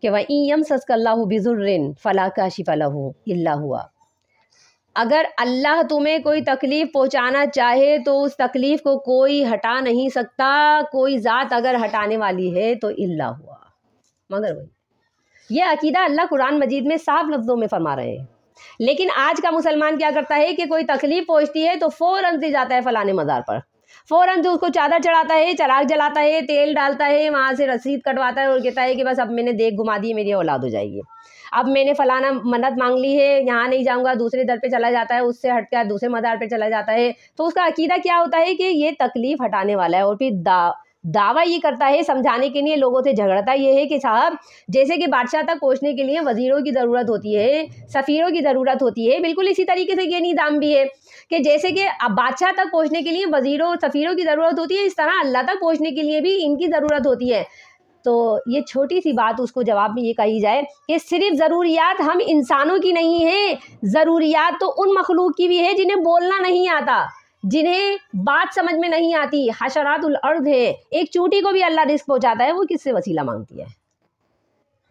کہ وَإِن يَمْسَسْكَ اللَّهُ بِضُرٍّ فَلَا كَاشِفَ لَهُ إِلَّا هُوَ، اگر اللہ تمہیں کوئی تکلیف پہنچانا چاہے تو اس تکلیف کو کوئی ہٹا نہیں سکتا، کوئی ذات اگر ہٹانے والی ہے تو الا ہوا، مگر وہی۔ یہ عقیدہ اللہ قرآن مجید میں صاف لفظوں میں فرما رہے ہیں۔ لیکن آج کا مسلمان کیا کرتا ہے کہ کوئی تکلیف پہنچتی ہے تو فوراً سے جاتا ہے فلانے مزار پر، فوراً سے اس کو چادر چڑھاتا ہے، چراغ جلاتا ہے، تیل ڈالتا ہے، وہاں سے رسید کٹواتا ہے اور کہتا ہے کہ بس اب میں نے دیکھ گھما دی، میری اولاد ہو جائے گی، اب میں نے فلانا منت مانگ لی ہے، یہاں نہیں جاؤں گا، دوسرے در پہ چلا جاتا ہے، اس سے ہٹ کر دوسرے مزار پہ چلا جاتا ہے۔ تو اس کا عقیدہ کیا ہوتا ہے کہ یہ تکلیف ہٹانے والا ہے، اور پھر دعویٰ یہ کرتا ہے سمجھانے کے لیے، لوگوں سے جھگڑتا یہ ہے کہ صاحب جیسے کہ بادشاہ تک پہنچنے کے لیے وزیروں کی ضرورت ہوتی ہے، سفیروں کی ضرورت ہوتی ہے، بالکل اسی طریقے سے یہ نظام بھی ہے کہ جیسے کہ اب بادشاہ تک پہنچنے کے لیے وزیروں سفیروں کی ضرورت ہوتی ہے، اس طرح اللہ تک پہنچنے کے لیے بھی ان کی ضرورت ہوتی ہے۔ تو یہ چھوٹی سی بات اس کو جواب میں یہ کہی جائے کہ صرف ضروریات ہم انسانوں کی نہیں ہیں، ضروریات تو ان مخلوق کی بھی ہے جنہیں بولنا نہیں آتا، جنہیں بات سمجھ میں نہیں آتی، حشرات الارض ہے۔ ایک چونٹی کو بھی اللہ رزق پہنچاتا ہے، وہ کس سے وسیلہ مانگتی ہے؟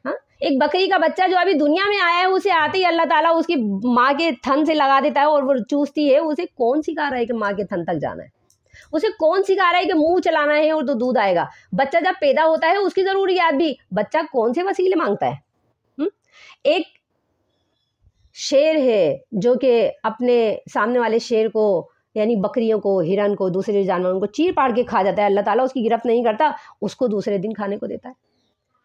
ہاں، ایک بکری کا بچہ جو ابھی دنیا میں آیا ہے، اسے آتے ہی اللہ تعالیٰ اس کی ماں کے تھن سے لگا دیتا ہے اور وہ چوستی ہے۔ اسے کون سکھا رہا ہے کہ ماں کے تھن تک جانا ہے؟ اسے کون سکھا رہا ہے کہ منہ چلانا ہے اور تو دودھ آئے گا؟ بچہ جب پیدا ہوتا ہے اس کی ضروریات بھی بچہ کون سے وسیلے مانگتا ہے؟ ایک شیر ہے جو کہ اپنے سامنے والے شیر کو، یعنی بکریوں کو، ہرن کو، دوسرے جانوروں کو چیر پاڑ کے کھا جاتا ہے، اللہ تعالیٰ اس کی گرفت نہیں کرتا، اس کو دوسرے دن کھانے کو دیتا ہے،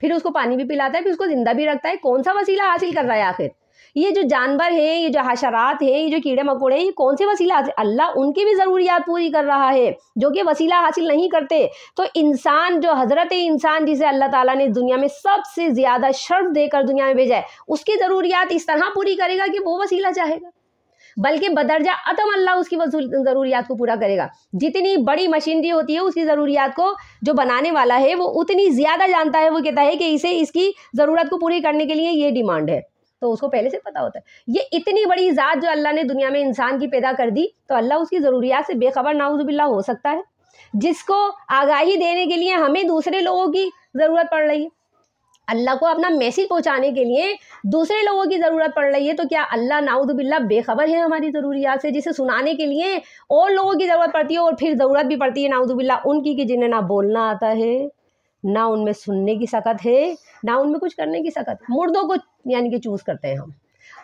پھر اس کو پانی بھی پلاتا ہے، پھر اس کو زندہ بھی رکھتا ہے۔ کون سا وسیلہ حاصل کر رہا ہے آخر؟ یہ جو جانور ہیں، یہ جو حشرات ہیں، یہ جو کیڑے مکوڑے ہیں، یہ کون سے وسیلہ حاصل؟ اللہ ان کی بھی ضروریات پوری کر رہا ہے جو کہ وسیلہ حاصل نہیں کرتے۔ تو انسان جو حضرت انسان جسے اللہ تعالیٰ نے دنیا میں سب سے زیادہ شرف دے کر دنیا میں بھیجا ہے، اس کی ضروریات اس طرح پوری کرے گا کہ وہ وسیلہ چاہے گا، بلکہ بدرجہ عدم اللہ اس کی ضروریات کو پورا کرے گا۔ جتنی بڑی مشینری ہوتی ہے اس کی ضروریات کو جو بنانے والا ہے وہ اتنی زیادہ جانتا ہے، وہ کہتا ہے کہ اسے اس کی ضرورت کو پوری کرنے کے لیے یہ ڈیمانڈ ہے، تو اس کو پہلے سے پتا ہوتا ہے۔ یہ اتنی بڑی ذات جو اللہ نے دنیا میں انسان کی پیدا کر دی، تو اللہ اس کی ضروریات سے بے خبر نعوذ باللہ ہو سکتا ہے؟ جس کو آگاہی دینے کے لیے ہمیں دوسرے لوگوں کی ضرورت پڑ رہی ہے، اللہ کو اپنا میسج پہنچانے کے لیے دوسرے لوگوں کی ضرورت پڑ رہی ہے، تو کیا اللہ نعوذ باللہ بے خبر ہے ہماری ضروریات سے؟ جسے سنانے کے لیے اور لوگوں کی ضرورت پڑتی ہے، اور پھر ضرورت بھی پڑتی ہے نعوذ باللہ ان کی کہ جنہیں نہ بولنا آتا ہے، نہ ان میں سننے کی سکت ہے، نہ ان میں کچھ کرنے کی سکت ہے۔ مردوں کو یعنی کہ چوز کرتے ہیں ہم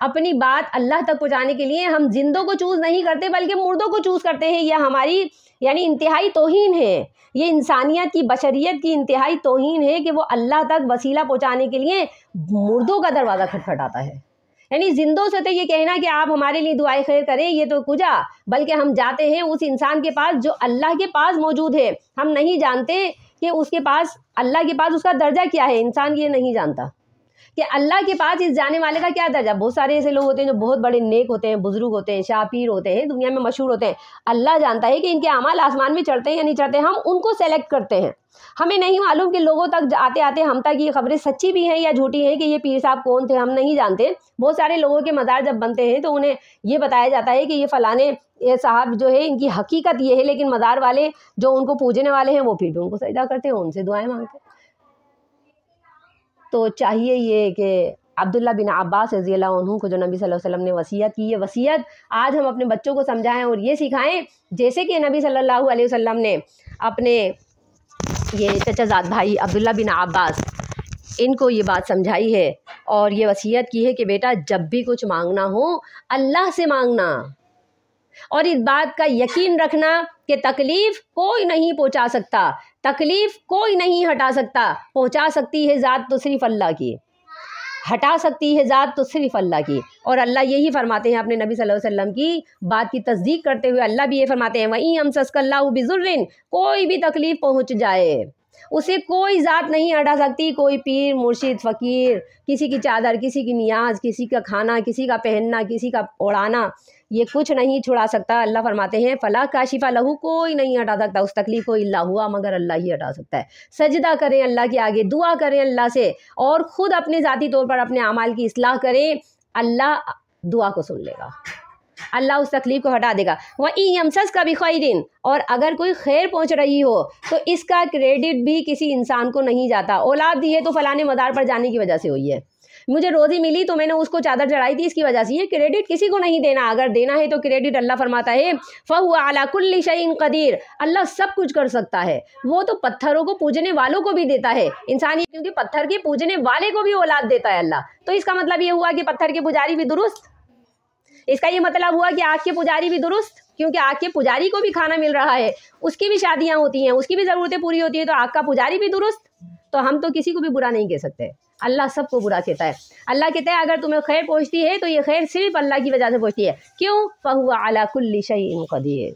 اپنی بات اللہ تک پہنچانے کے لیے، ہم زندوں کو چوز نہیں کرتے بلکہ مردوں کو چوز کرتے ہیں۔ یہ ہماری یعنی انتہائی توہین ہے، یہ انسانیت کی، بشریت کی انتہائی توہین ہے کہ وہ اللہ تک وسیلہ پہنچانے کے لیے مردوں کا دروازہ کھٹکھٹاتا ہے۔ یعنی زندوں سے تو یہ کہنا کہ آپ ہمارے لیے دعائے خیر کریں، یہ تو کجا، بلکہ ہم جاتے ہیں اس انسان کے پاس جو اللہ کے پاس موجود ہے۔ ہم نہیں جانتے کہ اس کے پاس، اللہ کے پاس اس کا درجہ کیا ہے، انسان یہ نہیں جانتا کہ اللہ کے پاس اس جانے والے کا کیا درجہ۔ بہت سارے ایسے لوگ ہوتے ہیں جو بہت بڑے نیک ہوتے ہیں، بزرگ ہوتے ہیں، شاہ پیر ہوتے ہیں، دنیا میں مشہور ہوتے ہیں، اللہ جانتا ہے کہ ان کے اعمال آسمان میں چڑھتے ہیں یا نہیں چڑھتے، ہم ان کو سلیکٹ کرتے ہیں۔ ہمیں نہیں معلوم کہ لوگوں تک آتے آتے ہم تک یہ خبریں سچی بھی ہیں یا جھوٹی ہیں کہ یہ پیر صاحب کون تھے، ہم نہیں جانتے۔ بہت سارے لوگوں کے مزار جب بنتے ہیں تو انہیں یہ بتایا جاتا ہے کہ یہ فلانے یہ صاحب جو ہے، ان کی حقیقت یہ ہے، لیکن مزار والے جو ان کو پوجنے والے ہیں وہ پھر بھی ان کو سجدہ کرتے ہیں، ان سے دعائیں مانگتے ہیں۔ تو چاہیے یہ کہ عبداللہ بن عباس رضی اللہ عنہ کو جو نبی صلی اللہ علیہ وسلم نے وصیت کی، یہ وصیت آج ہم اپنے بچوں کو سمجھائیں اور یہ سکھائیں، جیسے کہ نبی صلی اللہ علیہ وسلم نے اپنے یہ چچا زاد بھائی عبداللہ بن عباس ان کو یہ بات سمجھائی ہے اور یہ وصیت کی ہے کہ بیٹا جب بھی کچھ مانگنا ہو اللہ سے مانگنا، اور اس بات کا یقین رکھنا کہ تکلیف کوئی نہیں پہنچا سکتا، تکلیف کوئی نہیں ہٹا سکتا، پہنچا سکتی ہے ذات تو صرف اللہ کی، ہٹا سکتی ہے ذات تو صرف اللہ کی۔ اور اللہ یہی فرماتے ہیں اپنے نبی صلی اللہ علیہ وسلم کی بات کی تصدیق کرتے ہوئے، اللہ بھی یہ فرماتے ہیں وَإِن يَمْسَسْكَ اللَّهُ بِضُرٍّ، کوئی بھی تکلیف پہنچ جائے اسے کوئی ذات نہیں ہٹا سکتی، کوئی پیر، مرشد، فقیر، کسی کی چادر، کسی کی نیاز، کسی کا کھانا، کسی کا پہننا، کسی کا اڑانا، یہ کچھ نہیں چھڑا سکتا۔ اللہ فرماتے ہیں فَلَا كَاشِفَ لَهُ، کوئی نہیں ہٹا سکتا اس تکلیف کو الا ہوا، مگر اللہ ہی ہٹا سکتا ہے۔ سجدہ کریں اللہ کے آگے، دعا کریں اللہ سے، اور خود اپنے ذاتی طور پر اپنے اعمال کی اصلاح کریں، اللہ دعا کو سن لے گا۔ اللہ اس تکلیف کو ہٹا دے گا. وَإِن يَمْسَسْكَ بِخَيْرٍ, اور اگر کوئی خیر پہنچ رہی ہو تو اس کا کریڈٹ بھی کسی انسان کو نہیں جاتا. اولاد دی ہے تو فلانے مدار پر جانے کی وجہ سے ہوئی ہے, مجھے روزی ملی تو میں نے اس کو چادر چڑھائی تھی اس کی وجہ سے, یہ کریڈٹ کسی کو نہیں دینا. اگر دینا ہے تو کریڈٹ اللہ فرماتا ہے فَهُوَ عَلَى كُلِّ شَيْءٍ قَدِيرٌ, اللہ سب کچھ کر سکتا ہے. وہ تو پتھروں کو پوجنے والوں کو بھی دیتا ہے انسانی, کیونکہ پتھر کے پوجنے والے کو بھی اولاد دیتا ہے اللہ. تو اس کا مطلب یہ ہوا کہ پتھر کے پجاری بھی درست, اس کا یہ مطلب ہوا کہ آگ کے پجاری بھی درست, کیونکہ آگ کے پجاری کو بھی کھانا مل رہا ہے, اس کی بھی شادیاں ہوتی ہیں, اس کی بھی ضرورتیں پوری ہوتی ہیں, تو آگ کا پجاری بھی درست. تو ہم تو کسی کو بھی برا نہیں کہہ سکتے, اللہ سب کو برا کہتا ہے. اللہ کہتا ہے اگر تمہیں خیر پہنچتی ہے تو یہ خیر صرف اللہ کی وجہ سے پہنچتی ہے. کیوں؟ فَهُوَ عَلَى كُلِّ شَيْءٍ قَدِيرٌ.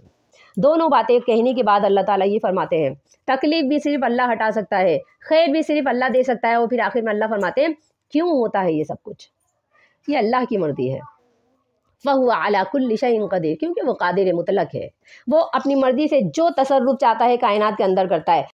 دونوں باتیں کہنے کے بعد اللہ تعالیٰ یہ فرماتے ہیں تکلیف بھی صرف اللہ ہٹا سکتا ہے, خیر بھی صرف اللہ دے سکتا ہے. اور پھر آخر میں اللہ فرماتے ہیں کیوں ہوتا ہے یہ سب کچھ, یہ اللہ کی مرضی ہے. فَهُوَ عَلَى كُلِّ شَيْءٍ قَدِيرٌ, کیونکہ وہ قادر مطلق ہے, وہ اپنی مرضی سے جو تصرف چاہتا ہے کائنات کے اندر کرتا ہے.